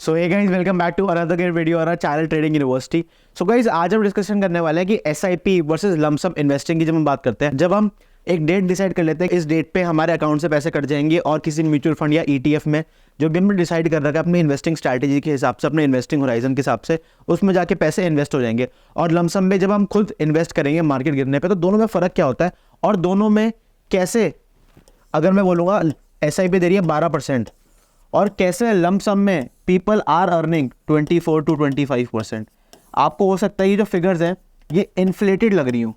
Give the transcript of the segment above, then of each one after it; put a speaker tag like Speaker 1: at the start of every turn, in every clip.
Speaker 1: So hey guys, welcome back to another great video और channel Trading University. So guys, आज हम discussion करने वाले हैं कि एसआईपी वर्सेस लमसम इन्वेस्टिंग की। जब हम बात करते हैं, जब हम एक डेट डिसाइड कर लेते हैं, इस डेट पे हमारे अकाउंट से पैसे कट जाएंगे और किसी म्यूचुअल फंड या ईटीएफ में जो भी हमने डिसाइड कर रखा है अपनी इन्वेस्टिंग स्ट्रैटेजी के हिसाब से, अपने इन्वेस्टिंग होराइजन के हिसाब से, उसमें जाके पैसे इन्वेस्ट हो जाएंगे। और लमसम में जब हम खुद इन्वेस्ट करेंगे मार्केट गिरने पे, तो दोनों में फ़र्क क्या होता है और दोनों में कैसे, अगर मैं बोलूँगा एसआईपी दे रही है 12% और कैसे लमसम में पीपल आर अर्निंग 24 to 25%। आपको हो सकता है ये जो फिगर्स हैं ये इन्फ्लेटेड लग रही हूँ,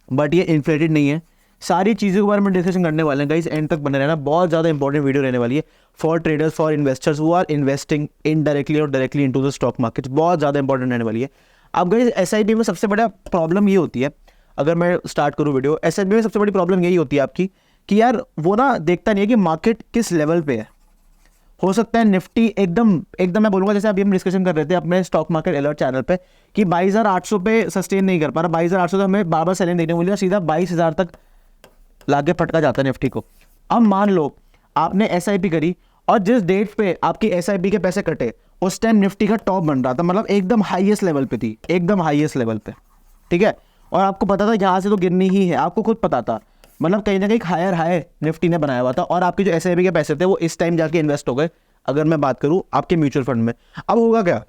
Speaker 1: बट ये इन्फ्लेटेड नहीं है। सारी चीज़ों के बारे में डिस्कशन करने वाले हैं गाइस, एंड तक बने रहना। बहुत ज़्यादा इंपॉर्टेंट वीडियो रहने वाली है for traders, for investors who are investing indirectly और directly into the stock market. बहुत ज़्यादा इंपॉर्टेंट रहने वाली है। अब गाइस, एसआईपी में सबसे बड़ा प्रॉब्लम ये होती है, अगर मैं स्टार्ट करूँ वीडियो, एसआईपी में सबसे बड़ी प्रॉब्लम यही होती है आपकी कि यार वो ना देखता नहीं है कि मार्केट किस लेवल पे है। हो सकता है निफ्टी एकदम मैं बोलूँगा, जैसे अभी हम डिस्कशन कर रहे थे अपने स्टॉक मार्केट अलर्ट चैनल पे कि 22,800 पे सस्टेन नहीं कर पा रहा। 22,800 तो हमें बार बार सेलिंग देखने को मिली, सीधा 22,000 तक लाके फटका जाता है निफ्टी को। अब मान लो आपने एसआईपी करी और जिस डेट पे आपकी एसआईपी के पैसे कटे उस टाइम निफ्टी का टॉप बन रहा था, मतलब एकदम हाईएस्ट लेवल पे थी, एकदम हाईएस्ट लेवल पे, ठीक है। और आपको पता था यहाँ से तो गिरनी ही है, आपको खुद पता था, मतलब कहीं ना कहीं हायर हाई निफ्टी ने बनाया हुआ था। और आपके जो एसआईपी के पैसे थे वो इस टाइम जाके इन्वेस्ट हो गए, अगर मैं बात करूं आपके म्यूचुअल फंड में। अब होगा क्या,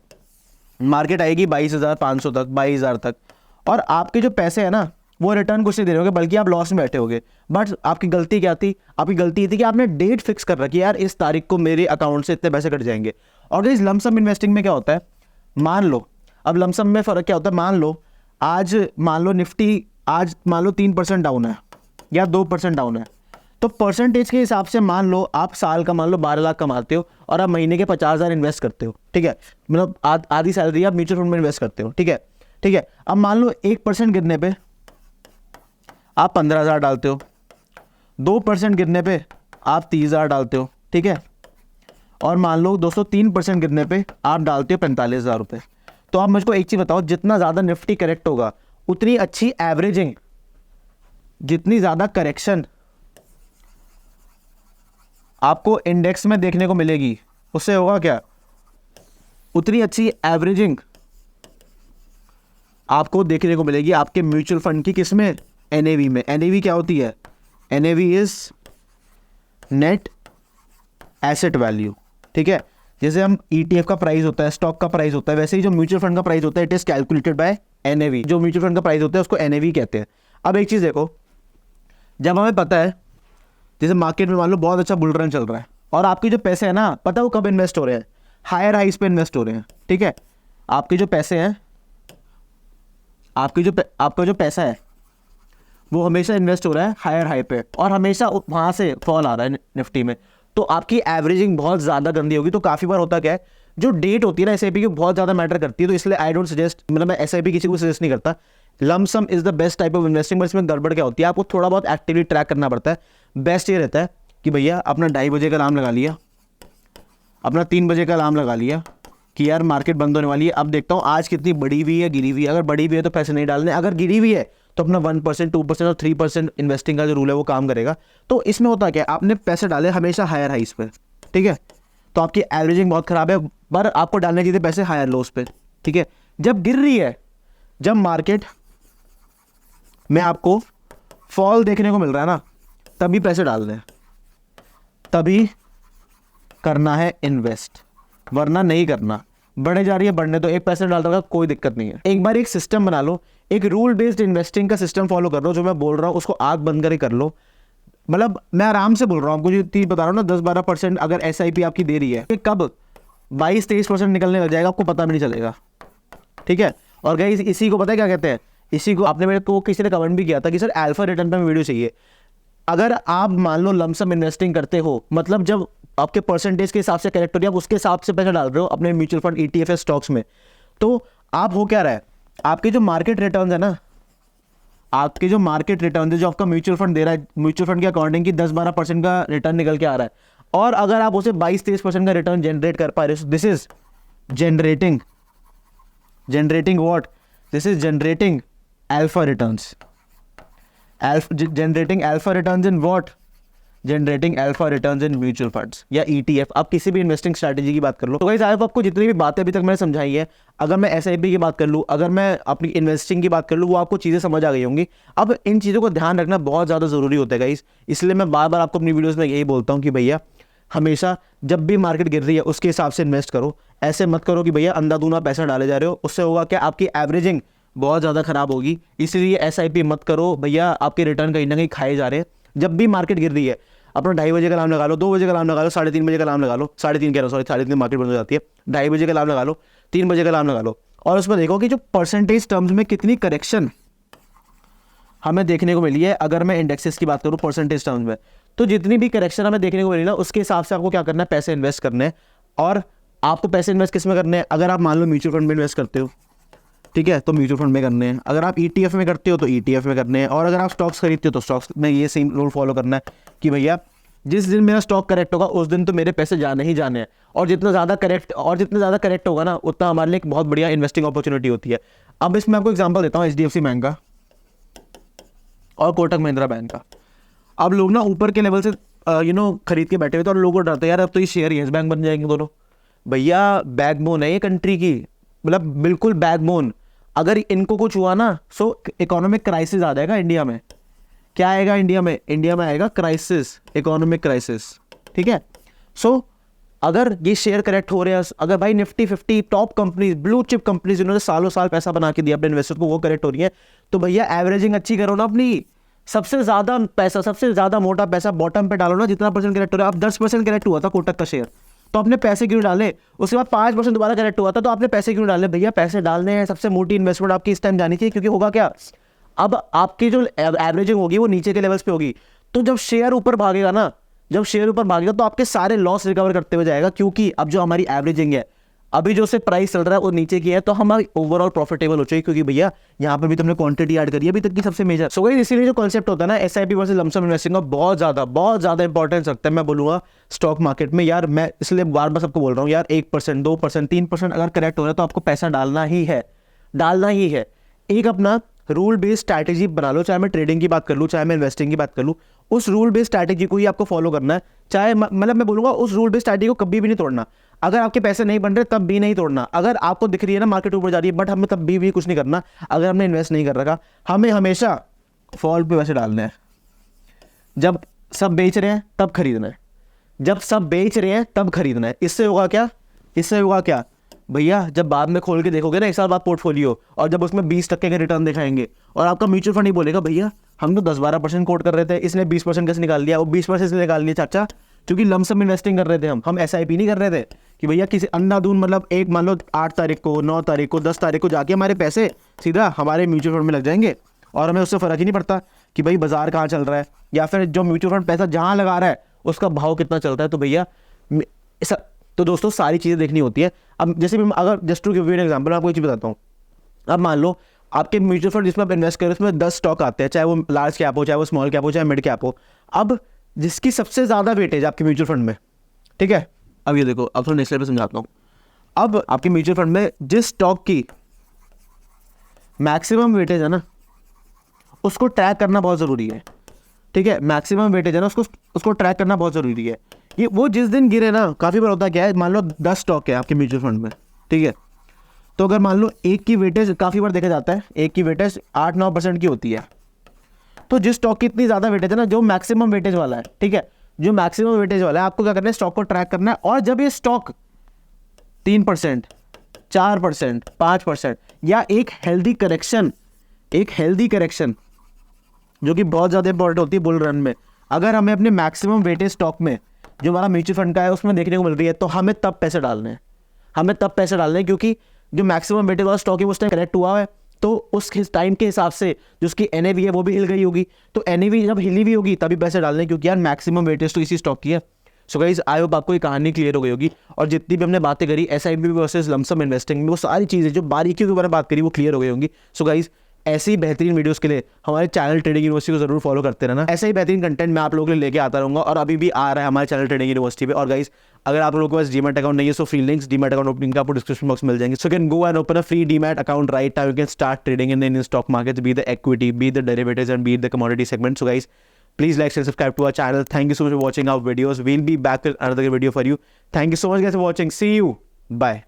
Speaker 1: मार्केट आएगी 22,500 तक, 22,000 तक, और आपके जो पैसे हैं ना वो रिटर्न कुछ नहीं दे रहे होगे, बल्कि आप लॉस में बैठे होगे। बट आपकी गलती क्या थी? आपकी गलती ये थी कि आपने डेट फिक्स कर रखी, यार इस तारीख को मेरे अकाउंट से इतने पैसे कट जाएंगे। और इस लमसम इन्वेस्टिंग में क्या होता है, मान लो, अब लमसम में फ़र्क क्या होता है, मान लो निफ्टी आज मान लो 3% डाउन है या 2% डाउन है, तो परसेंटेज के हिसाब से मान लो आप साल का मान लो 12 लाख कमाते हो और आप महीने के 50,000 इन्वेस्ट करते हो, ठीक है। मतलब आधी सैलरी आप म्यूचुअल फंड में इन्वेस्ट करते हो, ठीक है। अब मान लो 1% गिरने पे आप 15,000 डालते हो, 2% गिरने पे आप 30,000 डालते हो, ठीक है। और मान लो दोस्तों 3% गिरने पे आप डालते हो 45,000 रुपये। तो आप मुझको एक चीज़ बताओ, जितना ज़्यादा निफ्टी करेक्ट होगा उतनी अच्छी एवरेजिंग, जितनी ज़्यादा करेक्शन आपको इंडेक्स में देखने को मिलेगी, उससे होगा क्या, उतनी अच्छी एवरेजिंग आपको देखने को मिलेगी आपके म्यूचुअल फंड की, किसमें, एनएवी में। एनएवी क्या होती है? NAV is net asset value, ठीक है। जैसे हम ईटीएफ का प्राइस होता है, स्टॉक का प्राइस होता है, वैसे ही जो म्यूचुअल फंड का प्राइस होता है it is calculated by NAV. जो म्यूचुअल फंड का प्राइस होता है उसको एनएवी कहते हैं। अब एक चीज़ देखो, जब हमें पता है जैसे मार्केट में मान लो बहुत अच्छा बुल रन चल रहा है और आपके जो पैसे हैं ना, पता है वो कब इन्वेस्ट हो रहे हैं, हायर हाइस पे इन्वेस्ट हो रहे हैं, ठीक है। आपके जो पैसे हैं, आपका जो पैसा है वो हमेशा इन्वेस्ट हो रहा है हायर हाई पे, और हमेशा वहाँ से फॉल आ रहा है निफ्टी में, तो आपकी एवरेजिंग बहुत ज़्यादा गंदी होगी। तो काफ़ी बार होता क्या है, जो डेट होती है ना एसआईपी की बहुत ज़्यादा मैटर करती है, तो इसलिए आई डोंट सजेस्ट, मतलब मैं एसआईपी किसी को सजेस्ट नहीं करता। Lump sum is the best type of investing, but इसमें गड़बड़ क्या होती है, आपको थोड़ा बहुत एक्टिवली ट्रैक करना पड़ता है। बेस्ट ये रहता है कि भैया अपना 2:30 बजे का अलार्म लगा लिया, अपना 3 बजे का अलार्म लगा लिया कि यार मार्केट बंद होने वाली है, अब देखता हूँ आज कितनी बढ़ी हुई है, गिरी हुई है। अगर बढ़ी हुई है तो पैसे नहीं डालने, अगर गिरी हुई है तो अपना 1%, 2% और 3% इन्वेस्टिंग का जो रूल है वो काम करेगा। तो इसमें होता क्या है, आपने पैसे डाले हमेशा हायर हाइस पे, ठीक है, तो आपकी एवरेजिंग बहुत खराब है, पर आपको डालने चाहिए पैसे हायर लोस पे, ठीक है। जब गिर रही है, जब मार्केट में आपको फॉल देखने को मिल रहा है ना, तभी पैसे डाल दें, तभी करना है इन्वेस्ट, वरना नहीं करना। बढ़ने जा रही है, बढ़ने तो 1% डालता होगा, कोई दिक्कत नहीं है। एक बार एक सिस्टम बना लो, एक रूल बेस्ड इन्वेस्टिंग का सिस्टम फॉलो कर लो, जो मैं बोल रहा हूँ उसको आग बंद करके कर लो। मतलब मैं आराम से बोल रहा हूँ, आपको जो चीज़ बता रहा हूँ ना, 10-12% अगर एसआईपी आपकी दे रही है, कि कब 22-23% निकलने लग जाएगा आपको पता भी नहीं चलेगा, ठीक है। और गाइस इसी को पता है क्या कहते हैं, इसी को आपने मेरे को किसी ने कमेंट भी किया था कि सर अल्फा रिटर्न पे वीडियो चाहिए। अगर आप मान लो लमसम इन्वेस्टिंग करते हो, मतलब जब आपके परसेंटेज के हिसाब से करेक्ट हो रही है, आप उसके हिसाब से पैसा डाल रहे हो अपने म्यूचुअल फंड, ईटीएफ, स्टॉक्स में, तो आप हो क्या रहा है, आपके जो मार्केट रिटर्न है ना, आपके जो मार्केट रिटर्न है जो आपका म्यूचुअल फंड दे रहा है, म्यूचुअल फंड के अकॉर्डिंग की 10-12% का रिटर्न निकल के आ रहा है, और अगर आप उसे 22-23% का रिटर्न जनरेट कर पा रहे हो, this is generating what, this is generating alpha returns, generating alpha returns in what? Generating alpha returns in mutual funds या ETF, आप किसी भी इन्वेस्टिंग स्ट्रैटेजी की बात कर लो। तो गाइस आई होप आपको जितनी भी बातें अभी तक मैंने समझाई है, अगर मैं SIP की बात कर लूँ, अगर मैं अपनी इन्वेस्टिंग की बात कर लूँ, वो आपको चीज़ें समझ आ गई होंगी। अब इन चीज़ों को ध्यान रखना बहुत ज़्यादा ज़रूरी होता है गाइस, इसलिए मैं बार बार आपको अपनी वीडियोज़ में यही बोलता हूँ कि भैया हमेशा जब भी मार्केट गिर रही है उसके हिसाब से इन्वेस्ट करो। ऐसे मत करो कि भैया अंधाधुना पैसा डाले जा रहे हो, उससे होगा क्या, आपकी एवरेजिंग बहुत ज़्यादा खराब होगी। इसलिए SIP मत करो भैया, आपके रिटर्न कहीं ना कहीं खाए जा रहे हैं। जब भी मार्केट गिर रही है अपना 2:30 बजे का अलार्म लगा लो, 2 बजे का अलार्म लगा लो, 3:30 बजे का अलार्म लगा लो, 3:30 कह रहा हूँ सॉरी, 3:30 मार्केट बंद हो जाती है, 2:30 बजे का अलार्म लगा लो, 3 बजे का अलार्म लगा लो, और उसमें देखो कि जो परसेंटेज टर्म्स में कितनी करेक्शन हमें देखने को मिली है। अगर मैं इंडेक्सेस की बात करूँ परसेंटेज टर्म्स में, तो जितनी भी करेक्शन हमें देखने को मिली ना, उसके हिसाब से आपको क्या करना है, पैसे इन्वेस्ट करने हैं। और आपको पैसे इन्वेस्ट किस में करने हैं, अगर आप मान लो म्यूचुअल फंड में इन्वेस्ट करते हो, ठीक है, तो म्यूचुअल फंड में करने हैं। अगर आप ETF में करते हो तो ETF में करने हैं। और अगर आप स्टॉक्स खरीदते हो तो स्टॉक्स में ये सेम रूल फॉलो करना है कि भैया जिस दिन मेरा स्टॉक करेक्ट होगा उस दिन तो मेरे पैसे जाने ही जाने हैं। और जितना ज़्यादा करेक्ट होगा ना, उतना हमारे लिए एक बहुत बढ़िया इन्वेस्टिंग अपॉर्चुनिटी होती है। अब इसमें आपको एग्जांपल देता हूँ HDFC बैंक का और कोटक महिंद्रा बैंक का। अब लोग ना ऊपर के लेवल से खरीद के बैठे हुए थे और लोगों को डरते यार अब तो ये शेयर येस बैंक बन जाएंगे दोनों। भैया बैकबोन है ये कंट्री की, मतलब बिल्कुल बैकबोन। अगर इनको कुछ हुआ ना, सो इकोनॉमिक क्राइसिस आ जाएगा इंडिया में। क्या आएगा इंडिया में आएगा क्राइसिस, इकोनॉमिक क्राइसिस, ठीक है। सो अगर ये शेयर करेक्ट हो रहे हैं, अगर भाई Nifty 50 top companies, blue chip companies जिन्होंने सालों साल पैसा बना के दिया अपने इन्वेस्टर को, वो करेक्ट हो रही है, तो भैया एवरेजिंग अच्छी करो ना अपनी। सबसे ज्यादा मोटा पैसा बॉटम पे डालो ना, जितना परसेंट करेक्ट हो रहा है। अब 10% करेक्ट हुआ था कोटक का शेयर, तो आपने पैसे क्यों डाले? उसके बाद 5% दोबारा करेक्ट हुआ था, तो आपने पैसे क्यों डाले? भैया पैसे डालने हैं, सबसे मोटी इन्वेस्टमेंट आपकी इस टाइम जानी चाहिए, क्योंकि होगा क्या, अब आपकी जो एवरेजिंग होगी वो नीचे के लेवल्स पे होगी। तो जब शेयर ऊपर भागेगा ना, तो आपके सारे लॉस रिकवर करते हुए जाएगा, क्योंकि अब जो हमारी एवरेजिंग है, अभी जो से प्राइस चल रहा है वो नीचे की है, तो हमारी ओवरऑल प्रॉफिटेबल हो चाहिए, क्योंकि भैया यहाँ पे भी तुमने क्वांटिटी ऐड करी है अभी तक की सबसे मेजर। सो गाइस इसीलिए जो कॉन्सेप्ट होता है ना SIP वर्सेस लमसम इन्वेस्टिंग का, बहुत ज्यादा इंपॉर्टेंस रखता है, मैं बोलूंगा स्टॉक मार्केट में। यार मैं इसलिए बार बार सबको बोल रहा हूँ यार, 1%, 2%, 3% अगर करेक्ट हो रहा है तो आपको पैसा डालना ही है। एक अपना रूल बेस्ड स्ट्रैटेजी बना लो, चाहे मैं ट्रेडिंग की बात कर लूँ, चाहे मैं इन्वेस्टिंग की बात कर लूँ, उस रूल बेस्ड स्ट्रैटेजी को ही आपको फॉलो करना है। चाहे मतलब मैं बोलूंगा उस रूल बेस्ड स्ट्रैटेजी को कभी भी नहीं तोड़ना। अगर आपके पैसे नहीं बन रहे तब भी नहीं तोड़ना। अगर आपको दिख रही है ना मार्केट ऊपर जा रही है, बट हमें तब भी कुछ नहीं करना। अगर हमने इन्वेस्ट नहीं कर रखा, हमें हमेशा फॉल पे पैसे डालने हैं। जब सब बेच रहे हैं तब खरीदना है। इससे होगा क्या भैया, जब बाद में खोल के देखोगे ना 1 साल बाद पोर्टफोलियो, और जब उसमें 20% के रिटर्न दिखाएंगे, और आपका म्यूचुअल फंड ही बोलेगा भैया हम तो 10-12% कोट कर रहे थे, इसने 20% कैसे निकाल लिया? वो 20% इसलिए निकाल लिया चाचा क्योंकि लमसम इन्वेस्टिंग कर रहे थे हम SIP नहीं कर रहे थे कि भैया किसी अंधाधुन, मतलब एक मान लो 8 तारीख को, 9 तारीख को, 10 तारीख को जाके हमारे पैसे सीधा हमारे म्यूचुअल फंड में लग जाएंगे, और हमें उससे फ़र्क ही नहीं पड़ता कि भाई बाजार कहाँ चल रहा है, या फिर जो म्यूचुअल फंड पैसा जहाँ लगा रहा है उसका भाव कितना चलता है। तो भैया तो दोस्तों सारी चीज़ें देखनी होती है। अब जैसे मैं अगर just to give you an example आपको एक चीज़ बताता हूँ। अब मान लो आपके म्यूचुअल फंड जिसमें आप इन्वेस्ट करें उसमें 10 स्टॉक आते हैं, चाहे वो लार्ज कैप हो, चाहे वो स्मॉल कैप हो, चाहे मिड कैप हो। अब जिसकी सबसे ज़्यादा वेटेज आपके म्यूचुअल फंड में, ठीक है, अब ये देखो, अब थोड़ा नेक्स्ट लेवल पे समझाता हूँ। अब आपके म्यूचुअल फंड में जिस स्टॉक की मैक्सिमम वेटेज है ना, उसको ट्रैक करना बहुत ज़रूरी है, ठीक है। मैक्सिमम वेटेज है ना, उसको ट्रैक करना बहुत ज़रूरी है। ये वो जिस दिन गिरे ना, काफ़ी बार होता क्या है, मान लो 10 स्टॉक है आपके म्यूचुअल फंड में, ठीक है, तो अगर मान लो एक की वेटेज, काफ़ी बार देखा जाता है एक की वेटेज 8-9% की होती है, तो जिस स्टॉक की इतनी ज़्यादा वेटेज है ना, जो मैक्सिमम वेटेज वाला है, ठीक है, जो मैक्सिमम वेटेज वाला है, आपको क्या करना है, स्टॉक को ट्रैक करना है। और जब ये स्टॉक 3%, 4%, 5% या एक हेल्दी करेक्शन जो कि बहुत ज़्यादा इंपॉर्टेंट होती है बुल रन में, अगर हमें अपने मैक्सिमम वेटेज स्टॉक में जो हमारा म्यूचुअल फंड का है उसमें देखने को मिल रही है, तो हमें तब पैसे डालने हैं, क्योंकि जो मैक्सिमम वेटेज वाला स्टॉक है उस टाइम करेक्ट हुआ है, तो उस टाइम के हिसाब से जो उसकी NAV है वो भी हिल गई होगी, तो NAV जब हिली हुई होगी तभी पैसे डालने, क्योंकि यार मैक्सिमम वेटेज तो इसी स्टॉक की है। सो गाइस आई होप आपको ये कहानी क्लियर हो गई होगी, और जितनी भी हमने बातें करी SIP वर्सेस लमसम इन्वेस्टिंग में, वो सारी चीज़ें जो बारीकियों के बारे में बात करी वो क्लियर हो गई होंगी। सो गाइस ऐसी ही बेहतरीन वीडियोस के लिए हमारे चैनल ट्रेडिंग यूनिवर्सिटी को जरूर फॉलो करते रहना। ऐसा ही बेहतरीन कंटेंट मैं आप लोगों के लिए लेके आता रहूंगा, और अभी भी आ रहा है हमारे चैनल ट्रेडिंग यूनिवर्सिटी पे। और गाइस अगर आप लोगों के पास डीमैट अकाउंट नहीं है, so free links demat account opening का आपको डिस्क्रिप्शन बॉक्स में मिल जाएंगे। So can go and open a free demat account right now, you can start trading in the Indian stock markets, be the equity, be the derivatives and be the commodity segment. So guys Please like, share, subscribe to our channel. Thank you so much for watching our videos. We'll be back with another video for you. Thank you so much guys for watching. See you. Bye.